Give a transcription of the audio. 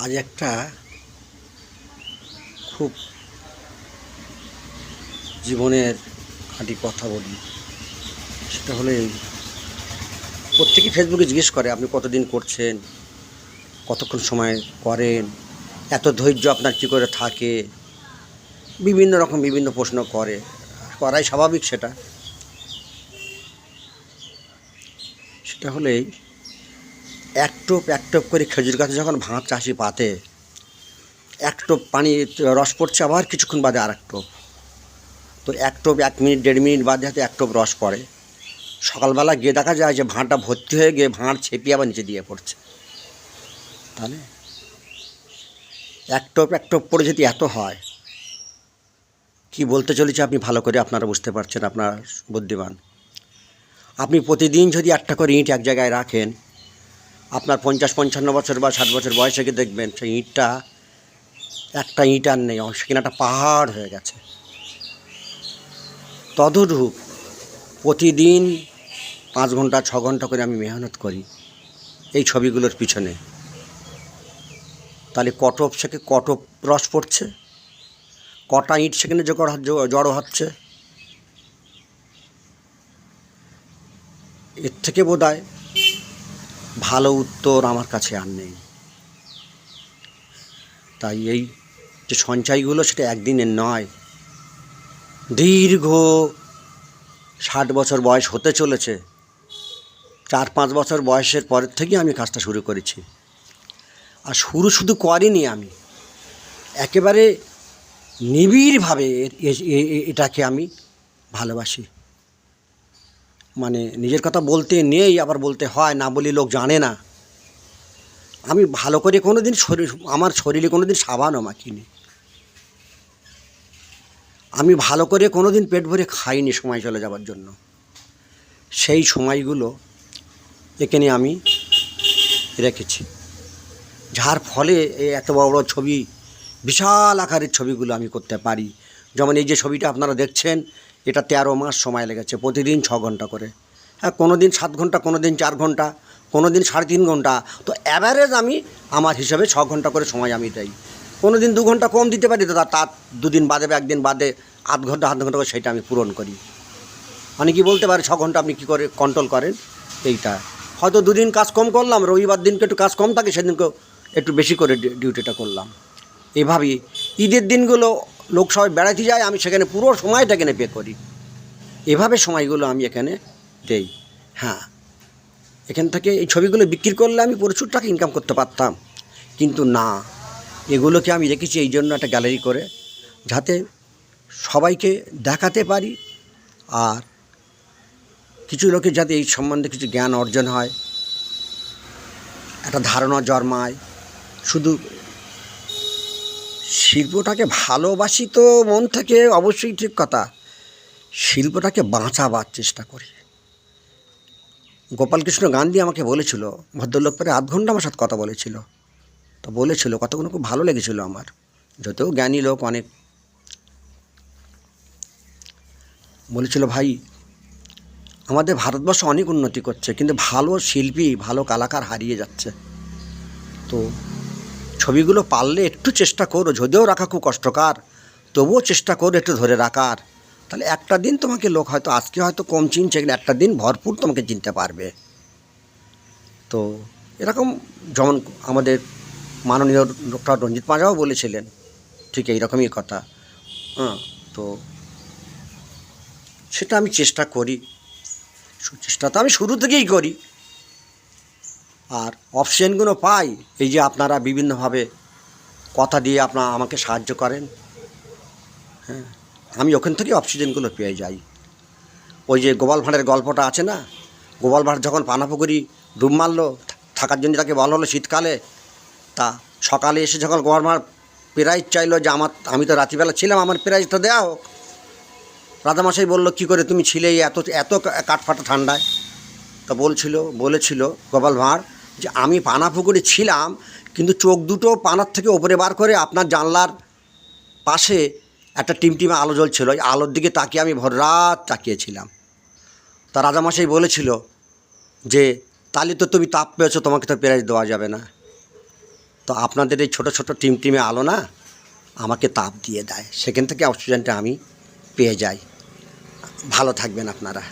আজ একটা খুব জীবনের খাঁটি কথা বলি। সেটা হলে প্রত্যেকেই ফেসবুকে জিজ্ঞেস করে আপনি কতদিন করছেন, কতক্ষণ সময় করেন, এত ধৈর্য আপনার কী করে থাকে, বিভিন্ন রকম বিভিন্ন প্রশ্ন করাই স্বাভাবিক। সেটা সেটা হলেই এক টোপ করে খেজুর গাছে যখন ভাঁড় চাষি পাতে, এক টোপ পানি রস পড়ছে, আবার কিছুক্ষণ বাদে আর এক টোপ। তো এক টোপ 1 মিনিট 1.5 মিনিট বাদে হয়তো এক টোপ রস পড়ে। সকালবেলা গিয়ে দেখা যায় যে ভাঁড়টা ভর্তি হয়ে গিয়ে ভাঁড় ছেপিয়ে আবার নিচে দিয়ে পড়ছে। তাহলে এক টোপ পড়ে যদি এত হয়, কি বলতে চলেছে আপনি ভালো করে আপনারা বুঝতে পারছেন, আপনার বুদ্ধিমান। আপনি প্রতিদিন যদি একটা করে ইঁট এক জায়গায় রাখেন, আপনার 50-55 বছর বা 60 বছর বয়সে গিয়ে দেখবেন সেই ইঁটটা, একটা ইঁট আর নেই, সেখানে একটা পাহাড় হয়ে গেছে। তদরূপ প্রতিদিন 5 ঘন্টা 6 ঘন্টা করে আমি মেহনত করি এই ছবিগুলোর পিছনে। তাহলে কটপ থেকে কটপ রস পড়ছে, কটা ইঁট সেখানে জড়ো হচ্ছে। এর থেকে বোধহয় ভালো উত্তর আমার কাছে আর নেই। তাই এই যে সঞ্চয়গুলো, সেটা একদিনের নয়, দীর্ঘ 60 বছর বয়স হতে চলেছে। 4-5 বছর বয়সের পরের থেকেই আমি কাজটা শুরু করেছি। আর শুধু করিনি, আমি একেবারে নিবিড়ভাবে এটাকে আমি ভালোবাসি। মানে নিজের কথা বলতে নেই, আবার বলতে হয়, না বলি লোক জানে না। আমি ভালো করে কোনো দিন আমার শরীরে কোনো দিন সাবানও মাখিনি। আমি ভালো করে কোনো দিন পেট ভরে খাইনি সময় চলে যাওয়ার জন্য। সেই সময়গুলো এখানে আমি রেখেছি, যার ফলে এই এত বড় বড় ছবি, বিশাল আকারের ছবিগুলো আমি করতে পারি। যেমন এই যে ছবিটা আপনারা দেখছেন, এটা 13 মাস সময় লেগেছে, প্রতিদিন 6 ঘন্টা করে। হ্যাঁ, কোনো দিন 7 ঘন্টা, কোনো দিন 4 ঘন্টা, কোনো দিন 3.5 ঘন্টা। তো অ্যাভারেজ আমি আমার হিসাবে 6 ঘন্টা করে সময় আমি দেই। কোনো দিন 2 ঘন্টা কম দিতে পারি, তো তার 2 দিন বাদে বা 1 দিন বাদে আধ ঘন্টা করে সেটা আমি পূরণ করি। মানে কি বলতে পারে 6 ঘন্টা আপনি কী করে কন্ট্রোল করেন? এইটা হয়তো 2 দিন কাজ কম করলাম, রবিবার দিনকে একটু কাজ কম থাকে, সেদিনকেও একটু বেশি করে ডিউটিটা করলাম। এভাবেই ঈদের দিনগুলো লোক সবাই বেড়াতে যায়, আমি সেখানে পুরো সময়টা এখানে পে করি। এভাবে সময়গুলো আমি এখানে দেই। হ্যাঁ, এখান থেকে এই ছবিগুলো বিক্রি করলে আমি প্রচুর টাকা ইনকাম করতে পারতাম, কিন্তু না, এগুলোকে আমি রেখেছি এই জন্য একটা গ্যালারি করে, যাতে সবাইকে দেখাতে পারি, আর কিছু লোকের যাতে এই সম্বন্ধে কিছু জ্ঞান অর্জন হয়, একটা ধারণা জন্মায়। শুধু শিল্পটাকে ভালোবাসি তো মন থেকে, অবশ্যই ঠিক কথা, শিল্পটাকে বাঁচাবার চেষ্টা করি। গোপালকৃষ্ণ গান্ধী আমাকে বলেছিল, ভদ্রলোক প্রায় আধ ঘন্টা আমার সাথে কথা বলেছিল। তো বলেছিল, কথাগুলো খুব ভালো লেগেছিল আমার, যতেও জ্ঞানী লোক অনেক। বলেছিল, ভাই, আমাদের ভারতবর্ষ অনেক উন্নতি করছে, কিন্তু ভালো শিল্পী, ভালো কলাকার হারিয়ে যাচ্ছে। তো ছবিগুলো পারলে একটু চেষ্টা করো, যদিও রাখা খুব কষ্টকর, তবুও চেষ্টা করো একটু ধরে রাখার। তাহলে একটা দিন তোমাকে লোক হয়তো আজকে হয়তো কম চিনছে, কিন্তু একটা দিন ভরপুর তোমাকে চিনতে পারবে। তো এরকম যেমন আমাদের মাননীয় ডক্টর রঞ্জিত পাঁজাও বলেছিলেন, ঠিক এইরকমই কথা। তো সেটা আমি চেষ্টা করি, চেষ্টা তো আমি শুরু থেকেই করি। আর অপশানগুলো পাই, এই যে আপনারা বিভিন্নভাবে কথা দিয়ে আমাকে সাহায্য করেন। হ্যাঁ, আমি ওখান থেকে অক্সিজেনগুলো পেয়ে যাই। ওই যে গোপাল ভাঁড়ের গল্পটা আছে না, গোপাল ভাঁড় যখন পানাপুকুরি ডুব মারলো, থাকার জন্য তাকে বলা হলো শীতকালে। তা সকালে এসে যখন গোপাল ভাঁড় প্রাইজ চাইলো যে আমি তো রাত্রিবেলা ছিলাম, আমার প্রাইজটা দেওয়া হোক। রাজামশাই বললো, কী করে তুমি ছিলে এত এত কাঠফাটা ঠান্ডায়? তা বলেছিল গোপাল ভাঁড় যে আমি পানাপুকুরে ছিলাম, কিন্তু চোখ দুটো পানার থেকে ওপরে বার করে আপনার জানলার পাশে একটা টিমটিমে আলো জ্বলছিল, ওই আলোর দিকে তাকিয়ে আমি ভর রাত তাকিয়েছিলাম। তা রাজামশাই বলেছিল যে তাহলে তো তুমি তাপ পেয়েছো, তোমাকে তো প্রাইজ দেওয়া যাবে না। তো আপনাদের এই ছোট ছোট টিমে আলো না আমাকে তাপ দিয়ে দেয়, সেখান থেকে অক্সিজেনটা আমি পেয়ে যাই। ভালো থাকবেন আপনারা।